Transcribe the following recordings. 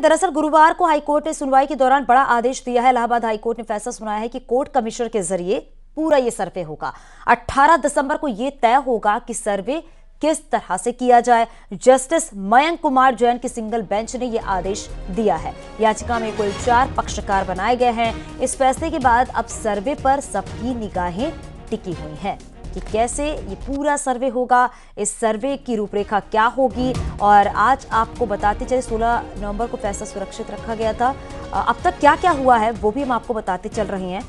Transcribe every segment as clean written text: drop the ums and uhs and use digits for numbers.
दरअसल गुरुवार को हाईकोर्ट ने सुनवाई के दौरान बड़ा आदेश दिया है। इलाहाबाद हाईकोर्ट ने फैसला सुनाया है कि कोर्ट कमिश्नर के जरिए पूरा ये सर्वे होगा। 18 दिसंबर को यह तय होगा कि सर्वे किस तरह से किया जाए। जस्टिस मयंक कुमार जैन की सिंगल बेंच ने यह आदेश दिया है। याचिका में कुल 4 पक्षकार बनाए गए हैं। इस फैसले के बाद अब सर्वे पर सबकी निगाहें टिकी हुई हैं कि कैसे ये पूरा सर्वे होगा, इस सर्वे की रूपरेखा क्या होगी। और आज आपको बताते चले 16 नवंबर को फैसला सुरक्षित रखा गया था। अब तक क्या क्या हुआ है वो भी हम आपको बताते चल रहे हैं।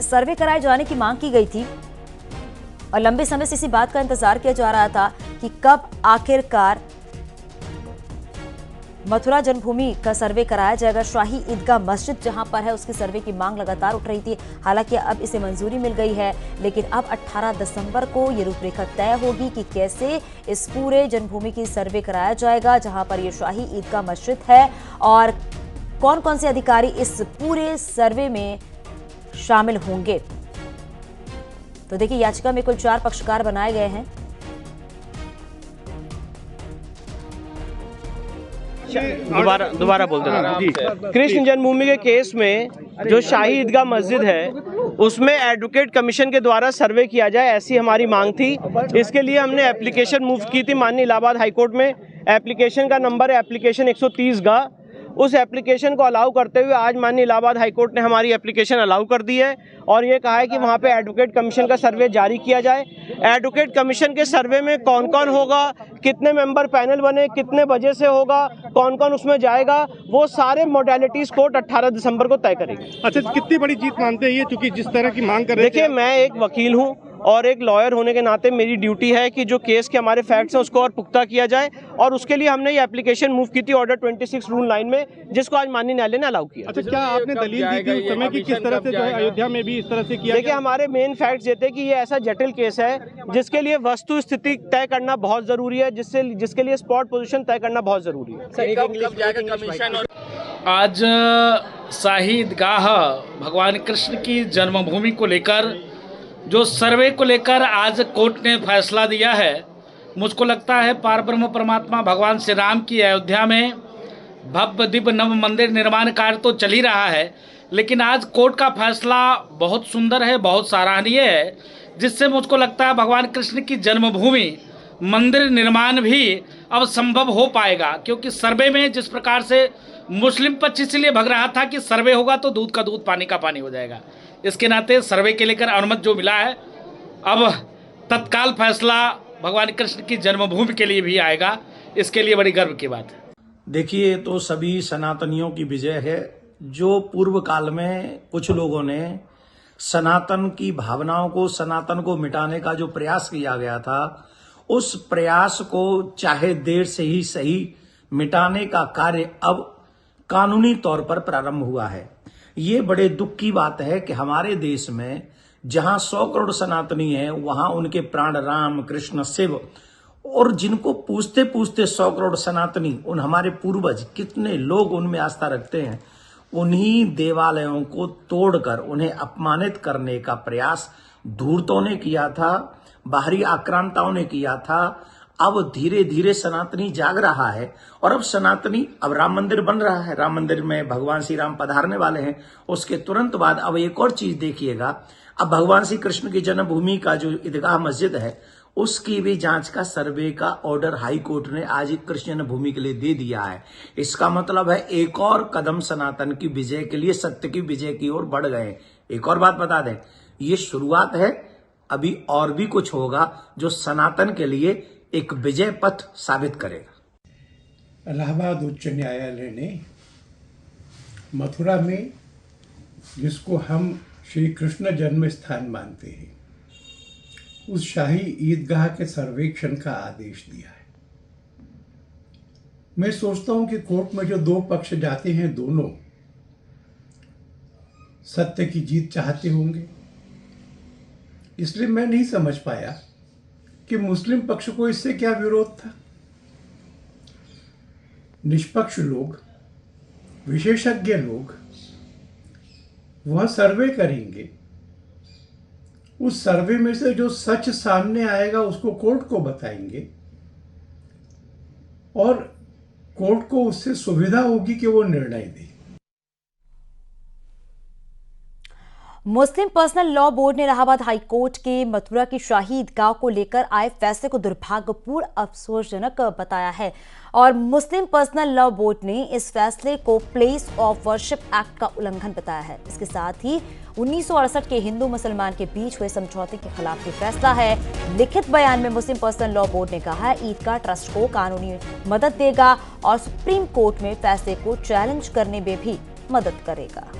सर्वे कराए जाने की मांग की गई थी और लंबे समय से इसी बात का इंतजार किया जा रहा था कि कब आखिरकार मथुरा जन्मभूमि का सर्वे कराया जाएगा। शाही ईदगाह मस्जिद जहां पर है उसके सर्वे की मांग लगातार उठ रही थी। हालांकि अब इसे मंजूरी मिल गई है, लेकिन अब 18 दिसंबर को ये रूपरेखा तय होगी कि कैसे इस पूरे जन्मभूमि की सर्वे कराया जाएगा जहां पर ये शाही ईदगाह मस्जिद है और कौन कौन से अधिकारी इस पूरे सर्वे में शामिल होंगे। तो देखिए, याचिका में कुल 4 पक्षकार बनाए गए हैं। दोबारा बोल देना जी। कृष्ण जन्मभूमि के केस में जो शाही ईदगाह मस्जिद है उसमें एडवोकेट कमीशन के द्वारा सर्वे किया जाए, ऐसी हमारी मांग थी। इसके लिए हमने एप्लीकेशन मूव की थी माननीय इलाहाबाद हाईकोर्ट में। एप्लीकेशन का नंबर है एप्लीकेशन 130 उस एप्लीकेशन को अलाउ करते हुए आज माननीय इलाहाबाद हाईकोर्ट ने हमारी एप्लीकेशन अलाउ कर दी है और ये कहा है कि वहाँ पे एडवोकेट कमीशन का सर्वे जारी किया जाए। एडवोकेट कमीशन के सर्वे में कौन कौन होगा, कितने मेंबर पैनल बने, कितने बजे से होगा, कौन कौन उसमें जाएगा, वो सारे मोडेलिटीज कोर्ट 18 दिसंबर को तय करेगी। अच्छा, कितनी बड़ी जीत मानते हैं ये, क्योंकि जिस तरह की मांग कर रहे देखिए, मैं एक वकील हूँ और एक लॉयर होने के नाते मेरी ड्यूटी है कि जो केस के हमारे फैक्ट्स हैं उसको और पुख्ता किया जाए और उसके लिए हमने ये एप्लीकेशन मूव की थी ऑर्डर 26 रूल 9 में, जिसको आज माननीय न्यायालय ने अलाउ किया। अच्छा, क्या आपने दलील दी थी उस समय कि किस तरह से जो है अयोध्या में भी इस तरह से किया? देखिए, हमारे मेन फैक्ट्स ये थे कि ये ऐसा जटिल केस है जिसके लिए वस्तु स्थिति तय करना बहुत जरूरी है, जिसके लिए स्पॉट पोजीशन तय करना बहुत जरूरी है। आज शाही ईदगाह भगवान कृष्ण की जन्मभूमि को लेकर जो सर्वे को लेकर आज कोर्ट ने फैसला दिया है, मुझको लगता है पारब्रह्म परमात्मा भगवान श्री राम की अयोध्या में भव्य दिव्य नव मंदिर निर्माण कार्य तो चल ही रहा है, लेकिन आज कोर्ट का फैसला बहुत सुंदर है, बहुत सराहनीय है, जिससे मुझको लगता है भगवान कृष्ण की जन्मभूमि मंदिर निर्माण भी अब संभव हो पाएगा। क्योंकि सर्वे में जिस प्रकार से मुस्लिम पक्ष इसलिए भग रहा था कि सर्वे होगा तो दूध का दूध पानी का पानी हो जाएगा, इसके नाते सर्वे के लेकर अनुमति जो मिला है, अब तत्काल फैसला भगवान कृष्ण की जन्मभूमि के लिए भी आएगा, इसके लिए बड़ी गर्व की बात है। देखिए, तो सभी सनातनियों की विजय है। जो पूर्व काल में कुछ लोगों ने सनातन की भावनाओं को, सनातन को मिटाने का जो प्रयास किया गया था, उस प्रयास को चाहे देर से ही सही मिटाने का कार्य अब कानूनी तौर पर प्रारंभ हुआ है। ये बड़े दुख की बात है कि हमारे देश में जहां 100 करोड़ सनातनी हैं, वहां उनके प्राण राम, कृष्ण, शिव और जिनको पूछते पूछते 100 करोड़ सनातनी, उन हमारे पूर्वज कितने लोग उनमें आस्था रखते हैं, उन्हीं देवालयों को तोड़कर उन्हें अपमानित करने का प्रयास धूर्तों ने किया था, बाहरी आक्रांताओं ने किया था। अब धीरे धीरे सनातनी जाग रहा है और अब सनातनी, अब राम मंदिर बन रहा है, राम मंदिर में भगवान श्री राम पधारने वाले हैं। उसके तुरंत बाद अब एक और चीज देखिएगा, अब भगवान श्री कृष्ण की जन्मभूमि का जो ईदगाह मस्जिद है उसकी भी जांच का, सर्वे का ऑर्डर हाई कोर्ट ने आज कृष्ण जन्मभूमि के लिए दे दिया है। इसका मतलब है एक और कदम सनातन की विजय के लिए, सत्य की विजय की ओर बढ़ गए। एक और बात बता दें, ये शुरुआत है, अभी और भी कुछ होगा जो सनातन के लिए एक विजय पथ साबित करेगा। इलाहाबाद उच्च न्यायालय ने मथुरा में, जिसको हम श्री कृष्ण जन्म स्थान मानते हैं, उस शाही ईदगाह के सर्वेक्षण का आदेश दिया है। मैं सोचता हूं कि कोर्ट में जो 2 पक्ष जाते हैं, दोनों सत्य की जीत चाहते होंगे। इसलिए मैं नहीं समझ पाया कि मुस्लिम पक्ष को इससे क्या विरोध था। निष्पक्ष लोग, विशेषज्ञ लोग वह सर्वे करेंगे, उस सर्वे में से जो सच सामने आएगा उसको कोर्ट को बताएंगे और कोर्ट को उससे सुविधा होगी कि वो निर्णय दे। मुस्लिम पर्सनल लॉ बोर्ड ने इलाहाबाद हाई कोर्ट के मथुरा की शाही ईदगाह को लेकर आए फैसले को दुर्भाग्यपूर्ण, अफसोसजनक बताया है और मुस्लिम पर्सनल लॉ बोर्ड ने इस फैसले को प्लेस ऑफ वर्शिप एक्ट का उल्लंघन बताया है। इसके साथ ही 1968 के हिंदू मुसलमान के बीच हुए समझौते के खिलाफ ये फैसला है। लिखित बयान में मुस्लिम पर्सनल लॉ बोर्ड ने कहा है ईदगाह ट्रस्ट को कानूनी मदद देगा और सुप्रीम कोर्ट में फैसले को चैलेंज करने में भी मदद करेगा।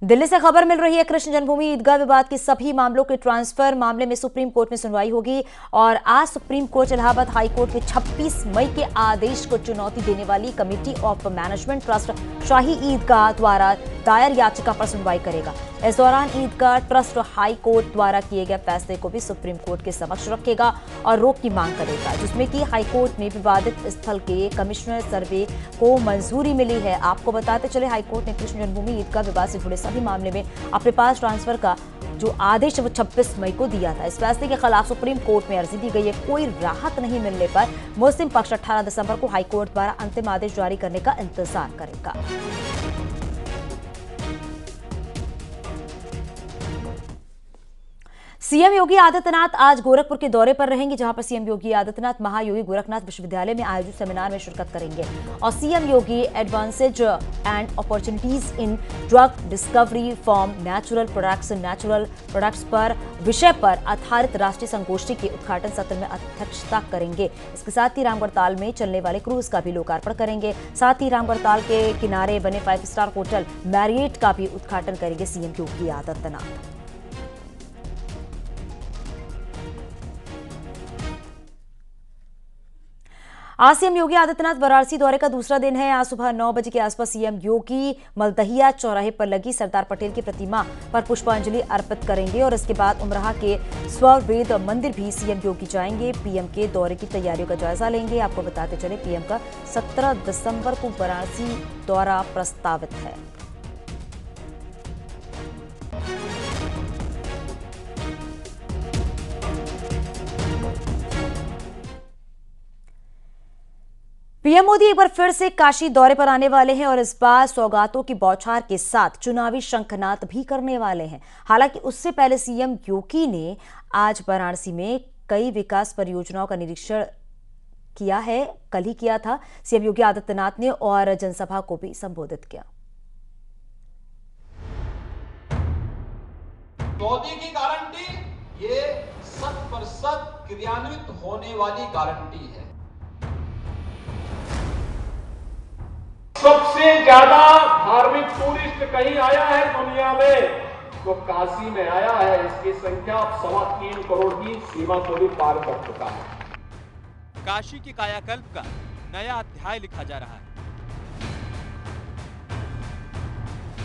दिल्ली से खबर मिल रही है, कृष्ण जन्मभूमि ईदगाह विवाद के सभी मामलों के ट्रांसफर मामले में सुप्रीम कोर्ट में सुनवाई होगी और आज supreme court Allahabad high court के 26 मई के आदेश को चुनौती देने वाली committee of management trust Shahi Idgah द्वारा दायर याचिका पर सुनवाई करेगा। इस दौरान ईदगाह ट्रस्ट हाई कोर्ट द्वारा किए गए फैसले को भी सुप्रीम कोर्ट के समक्ष रखेगा और रोक की मांग करेगा, जिसमें कि हाई कोर्ट ने विवादित स्थल के कमिश्नर सर्वे को मंजूरी मिली है। आपको बताते चले, हाई कोर्ट ने कृष्ण जन्मभूमि ईदगाह विवाद से जुड़े सभी मामले में अपने पास ट्रांसफर का जो आदेश है वो 26 मई को दिया था। इस फैसले के खिलाफ सुप्रीम कोर्ट में अर्जी दी गई है। कोई राहत नहीं मिलने पर मुस्लिम पक्ष 18 दिसंबर को हाई कोर्ट द्वारा अंतिम आदेश जारी करने का इंतजार करेगा। सीएम योगी आदित्यनाथ आज गोरखपुर के दौरे पर रहेंगे, जहां पर सीएम योगी आदित्यनाथ महायोगी गोरखनाथ विश्वविद्यालय में आयोजित सेमिनार में शिरकत करेंगे और CM Yogi advances and opportunities in drug discovery form natural products पर विषय पर आधारित राष्ट्रीय संगोष्ठी के उद्घाटन सत्र में अध्यक्षता करेंगे। इसके साथ ही रामगढ़ ताल में चलने वाले क्रूज का भी लोकार्पण करेंगे। साथ ही रामगढ़ ताल के किनारे बने 5 स्टार होटल मैरियट का भी उद्घाटन करेंगे सीएम योगी आदित्यनाथ। आज सीएम योगी आदित्यनाथ वाराणसी दौरे का दूसरा दिन है। आज सुबह 9 बजे के आसपास सीएम योगी मलदहिया चौराहे पर लगी सरदार पटेल की प्रतिमा पर पुष्पांजलि अर्पित करेंगे और इसके बाद उमराह के स्वरवेद मंदिर भी सीएम योगी जाएंगे। पीएम के दौरे की तैयारियों का जायजा लेंगे। आपको बताते चले, पीएम का 17 दिसंबर को वाराणसी दौरा प्रस्तावित है। पीएम मोदी एक बार फिर से काशी दौरे पर आने वाले हैं और इस बार सौगातों की बौछार के साथ चुनावी शंखनाद भी करने वाले हैं। हालांकि उससे पहले सीएम योगी ने आज वाराणसी में कई विकास परियोजनाओं का निरीक्षण किया है, कल ही किया था सीएम योगी आदित्यनाथ ने और जनसभा को भी संबोधित किया। मोदी की गारंटी ये 100% क्रियान्वित होने वाली गारंटी है। सबसे ज्यादा धार्मिक टूरिस्ट कहीं आया है दुनिया में तो काशी में आया है। इसकी संख्या 3.25 करोड़ की सीमा को भी पार कर चुका है। काशी के कायाकल्प का नया अध्याय लिखा जा रहा है।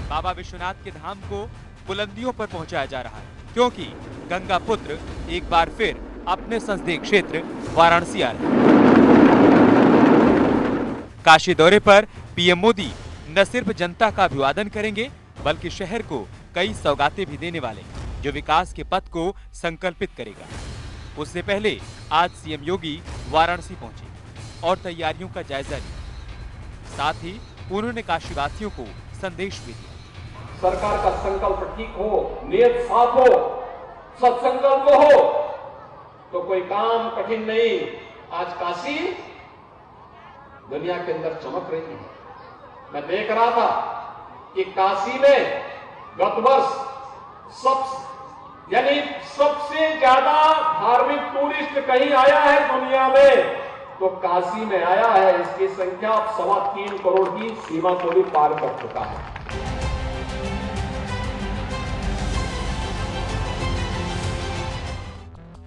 बाबा विश्वनाथ के धाम को बुलंदियों पर पहुंचाया जा रहा है, क्योंकि गंगा पुत्र एक बार फिर अपने संसदीय क्षेत्र वाराणसी आ रहे हैं। काशी दौरे पर पीएम मोदी न सिर्फ जनता का अभिवादन करेंगे, बल्कि शहर को कई सौगातें भी देने वाले, जो विकास के पथ को संकल्पित करेगा। उससे पहले आज सीएम योगी वाराणसी पहुंचे और तैयारियों का जायजा लिया। साथ ही उन्होंने काशीवासियों को संदेश भी दिया। सरकार का संकल्प ठीक हो, नियत साफ हो, सत्संकल्प हो तो कोई काम कठिन नहीं। आज काशी दुनिया के अंदर चमक रही है। मैं देख रहा था कि काशी में गत वर्ष सबसे ज्यादा धार्मिक टूरिस्ट कहीं आया है दुनिया में तो काशी में आया है। इसकी संख्या 3.25 करोड़ की सीमा को भी पार कर चुका है।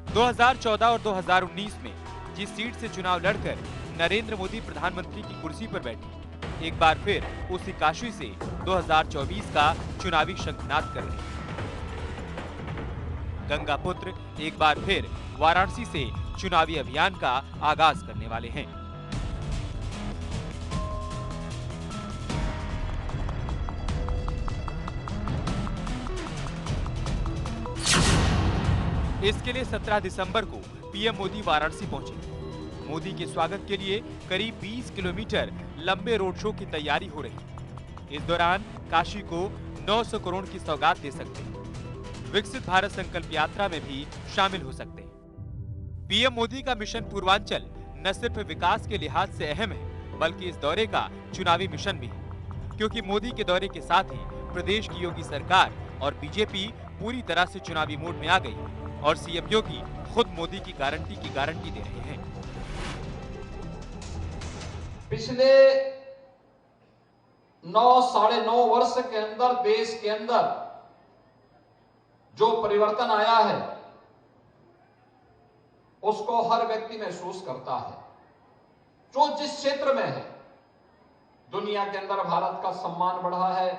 – 2014 और 2019 में जिस सीट से चुनाव लड़कर नरेंद्र मोदी प्रधानमंत्री की कुर्सी पर बैठे, एक बार फिर उसी काशी से 2024 का चुनावी शंखनाद कर रहे हैं। गंगा पुत्र एक बार फिर वाराणसी से चुनावी अभियान का आगाज करने वाले हैं। इसके लिए 17 दिसंबर को पीएम मोदी वाराणसी पहुंचे। मोदी के स्वागत के लिए करीब 20 किलोमीटर लंबे रोड शो की तैयारी हो रही। इस दौरान काशी को 900 करोड़ की सौगात दे सकते हैं। विकसित भारत संकल्प यात्रा में भी शामिल हो सकते हैं। पीएम मोदी का मिशन पूर्वांचल न सिर्फ विकास के लिहाज से अहम है, बल्कि इस दौरे का चुनावी मिशन भी है, क्योंकि मोदी के दौरे के साथ ही प्रदेश की योगी सरकार और बीजेपी पूरी तरह से चुनावी मोड में आ गई और सीएम योगी खुद मोदी की गारंटी दे रहे हैं। पिछले 9-9.5 वर्ष के अंदर देश के अंदर जो परिवर्तन आया है उसको हर व्यक्ति महसूस करता है। जो जिस क्षेत्र में है, दुनिया के अंदर भारत का सम्मान बढ़ा है,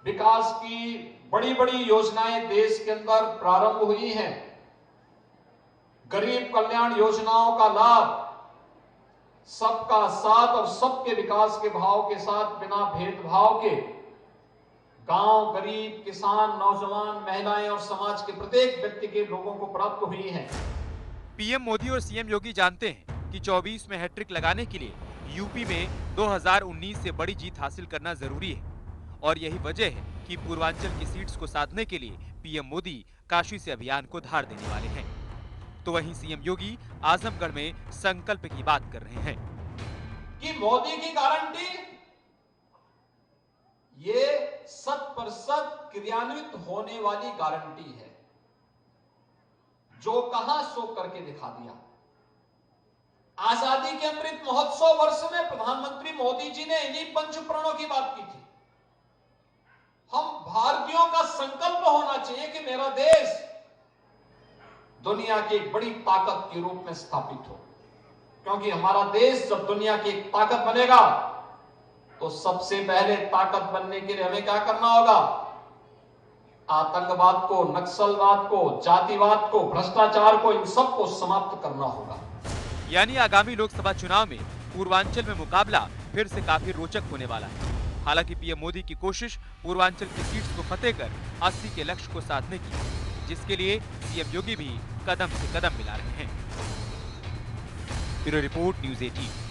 विकास की बड़ी बड़ी योजनाएं देश के अंदर प्रारंभ हुई हैं, गरीब कल्याण योजनाओं का लाभ सबका साथ और सबके विकास के भाव के साथ बिना भेदभाव के गांव, गरीब, किसान, नौजवान, महिलाएं और समाज के प्रत्येक व्यक्ति के लोगों को प्राप्त हुई है। पीएम मोदी और सीएम योगी जानते हैं कि 24 में हैट्रिक लगाने के लिए यूपी में 2019 से बड़ी जीत हासिल करना जरूरी है और यही वजह है कि पूर्वांचल की सीट्स को साधने के लिए पीएम मोदी काशी से अभियान को धार देने वाले हैं। तो वहीं सीएम योगी आजमगढ़ में संकल्प की बात कर रहे हैं कि मोदी की गारंटी ये 100% क्रियान्वित होने वाली गारंटी है। जो कहा सो करके दिखा दिया। आजादी के अमृत महोत्सव वर्ष में प्रधानमंत्री मोदी जी ने इन्हीं पंच प्रणों की बात की थी। हम भारतीयों का संकल्प होना चाहिए कि मेरा देश दुनिया की एक बड़ी ताकत के रूप में स्थापित हो, क्योंकि हमारा देश जब दुनिया की एक ताकत बनेगा तो सबसे पहले ताकत बनने के लिए हमें क्या करना होगा? आतंकवाद को, नक्सलवाद को, जातिवाद को, भ्रष्टाचार को, इन सब को समाप्त करना होगा। यानी आगामी लोकसभा चुनाव में पूर्वांचल में मुकाबला फिर से काफी रोचक होने वाला है। हालांकि पीएम मोदी की कोशिश पूर्वांचल की सीट्स को फतेह कर 80 के लक्ष्य को साधने की, जिसके लिए सीएम योगी भी कदम से कदम मिला रहे हैं। Bureau report, news 18।